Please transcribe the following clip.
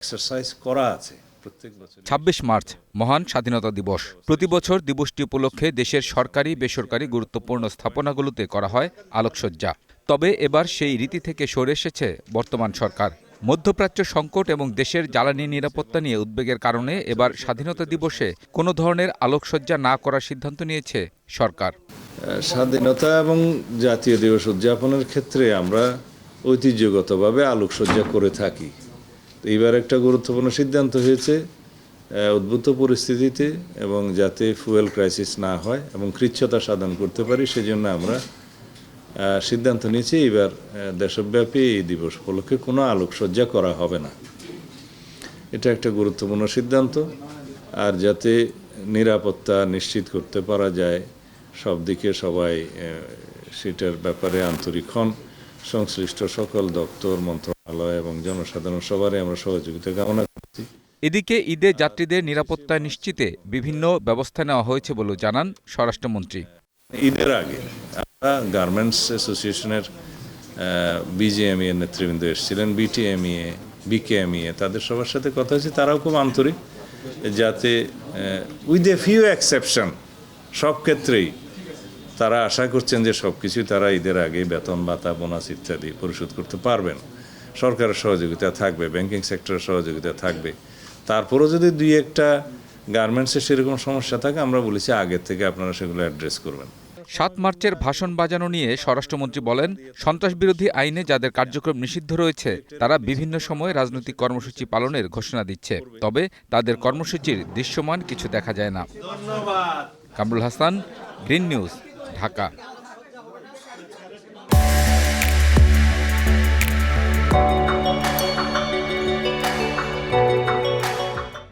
Exercise করা আছে প্রত্যেক বছর। ২৬ মার্চ মহান স্বাধীনতা দিবস। প্রতি বছর দিবসটি উপলক্ষে দেশের সরকারি বেসরকারি গুরুত্বপূর্ণ স্থাপনাগুলোতে করা হয় আলোকসজ্জা। তবে এবার সেই রীতি থেকে সরে এসেছে বর্তমান সরকার। মধ্যপ্রাচ্য সংকট এবং দেশের জ্বালানি নিরাপত্তা নিয়ে উদ্বেগের কারণে এবার স্বাধীনতা দিবসে কোনো ধরনের আলোকসজ্জা না করার সিদ্ধান্ত নিয়েছে সরকার। স্বাধীনতা এবং জাতীয় দিবস উদযাপনের ক্ষেত্রে আমরা ঐতিহ্যগতভাবে আলোকসজ্জা করে থাকি। এইবার একটা গুরুত্বপূর্ণ সিদ্ধান্ত হয়েছে উদ্ভূত পরিস্থিতিতে এবং যাতে ফুয়েল ক্রাইসিস না হয় এবং কৃচ্ছ্রতা সাধন করতে পারি, সেজন্য আমরা সিদ্ধান্ত নিয়েছি এবার দেশব্যাপী এই দিবস উপলক্ষে কোনো আলোকসজ্জা করা হবে না। এটা একটা গুরুত্বপূর্ণ সিদ্ধান্ত। আর যাতে নিরাপত্তা নিশ্চিত করতে পারা যায় সব দিকে সবাই সেটার ব্যাপারে আন্তরিক হন। সংশ্লিষ্ট সকল দপ্তর, মন্ত্রণালয় এবং জনসাধারণ সবারই আমরা সহযোগিতা কামনা করছি। এদিকে ঈদে যাত্রীদের নিরাপত্তা নিশ্চিতে বিভিন্ন ব্যবস্থা নেওয়া হয়েছে বলে জানান স্বরাষ্ট্রমন্ত্রী। ঈদের আগে আমরা গার্মেন্টস অ্যাসোসিয়েশনের বিজিএমইএ নেতৃবৃন্দ এসেছিলেন, বিটিএমইএ, বিকেএমইএ, তাদের সবার সাথে কথা হয়েছে। তারাও খুব আন্তরিক, যাতে উইথ এ ফিউ এক্সেপশন সব ক্ষেত্রেই তারা আশা করছেন যে সব কিছুই তারা ঈদের আগে বেতন ভাতা, বোনাস ইত্যাদি পরিশোধ করতে পারবেন। সরকারের সহযোগিতা থাকবে, ব্যাংকিং সেক্টরের সহযোগিতা থাকবে। তারপরও যদি দুই একটা গার্মেন্টসের সেরকম সমস্যা থাকে, আমরা বলেছি আগের থেকে আপনারা সেগুলো অ্যাড্রেস করবেন। ৭ মার্চের ভাষণ বাজানো নিয়ে স্বরাষ্ট্রমন্ত্রী বলেন, সন্ত্রাসবিরোধী আইনে যাদের কার্যক্রম নিষিদ্ধ রয়েছে তারা বিভিন্ন সময় রাজনৈতিক কর্মসূচি পালনের ঘোষণা দিচ্ছে, তবে তাদের কর্মসূচির দৃশ্যমান কিছু দেখা যায় না। Kamrul Hasan, green news, Dhaka.